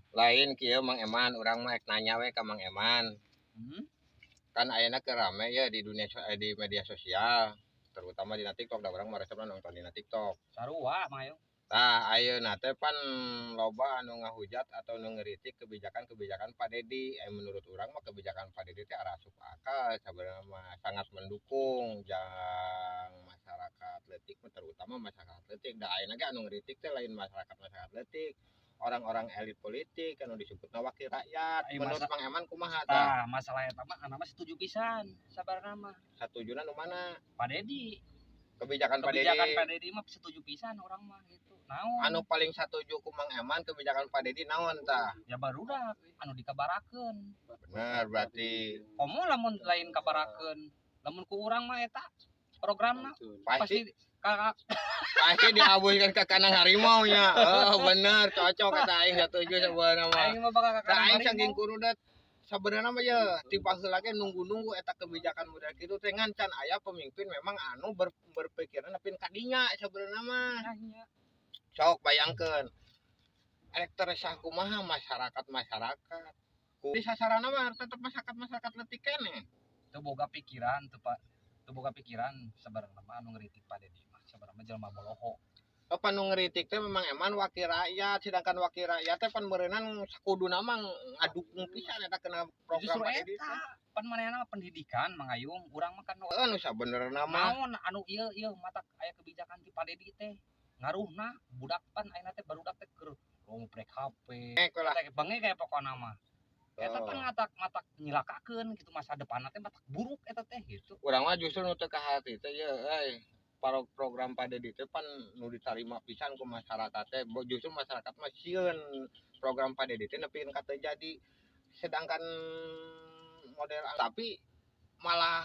Lain kieu Mang Eman, urang mah nanya we ka Mang Eman. Kan ayeuna keur rame ya di di media sosial, terutama di TikTok, da urang mah resepna nonton di TikTok. Sarua mah yo. Tah ayeuna teh pan loba anu ngahujat atau nu ngeritik kebijakan-kebijakan Pak Dedi. Menurut urang mah kebijakan Pak Dedi teh asup akal, sabenerna mah sangat mendukung jang masyarakat leutik, terutama masyarakat leutik. Da ayeuna ge anu ngeritik teh lain masyarakat leutik, orang-orang elit politik anu disebutna wakil rakyat. Menurut Mang Eman kumaha tah? Masalah eta mah mah setuju pisan sabarna mah. Satujuna nu mana? Pak Dedi. Kebijakan Pak Dedi mah setuju pisan orang mah gitu. Naon? Anu paling setuju ku Mang Eman kebijakan Pak Dedi naon tah? Ya barudak anu dikabarakeun. Bener berarti. Komo lamun lain kabarakeun. Lamun ku urang mah eta programna pasti pasti diabuhkeun ke kanang harimau nya. Oh bener, cocok kata aing setuju sebenarnya mah. Aing mah bakal ka kanang harimau. Aing saking kurudat sebenarnya mah ya tipe heula ge nunggu-nunggu eta kebijakan model kitu teh ngan can aya pemimpin memang anu berpikiran nepin ka dinya sebenarnya mah. Sok bayangkeun. Elektor resah kumaha masyarakat. Di sasarana mah tetep masyarakat leutik keneh. Teu boga pikiran teu Pak. Teu boga pikiran sebenarnya mah anu ngeritik Pak Dedi mah sebenarnya jelema boloho. Apa nu ngeritik teh memang Eman wakil rakyat, sedangkan wakil rakyat teh pan meureunana sakuduna mah ngadukung pisan eta kena program Pak Dedi teh. Pan manehna pendidikan mangayung, urang mah kan anu sabenerna mah naon anu ieu matak aya kebijakan ti Pak Dedi teh ngaruhna budak pan ayeuna teh barudak teh keur ngomprek HP. Teh bangge kayak pokona mah. Eta pan matak nyilakakeun gitu masa depanna teh matak buruk eta teh gitu. Urang mah justru nu teu ka hati teh ye program Pak Dedi teh pan nu ditarima pisan ku masyarakat teh. Justru masyarakat mah sieun program Pak Dedi teh nepikeun ka teu jadi. Sedangkan model tapi malah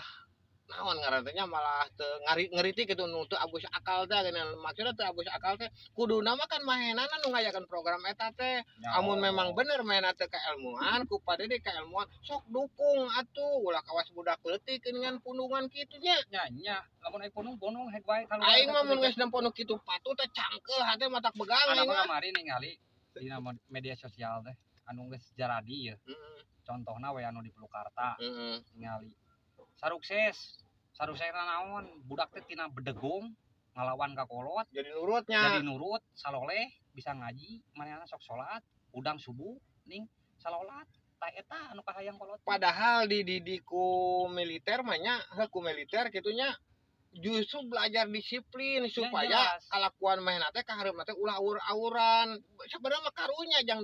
naon ngaranna malah teu ngeritik gitu nu teu abus akal teh geuning. Maksudna teu abus akal teh kuduna mah kan mahenana nu ngayakeun program eta teh. Amun memang bener maena teu kailmuan ku Pak Dedi kailmuan sok dukung atuh ulah kawas budak leutik geuningan pundungan kitu nya. Nya lamun aya ponung hek wae kalau aing mah mun geus nempo nu kitu patuh teh cangkel hate matak begang aing mah. Kamari ningali dina media sosial teh anu geus jaradi ya. Contohna we anu di Purwakarta. Ningali Sarukses naon budak teh tina bedegong ngalawan ka kolot jadi nurut saloleh bisa ngaji manehna sok salat udang subuh ning salolat tah eta anu kahayang kolot padahal dididik ku militer mah nya ku militer kitu nya justru belajar disiplin supaya kalakuan manehna teh ka hareup teh ulah aur-auran sebenarnya mah karunya jang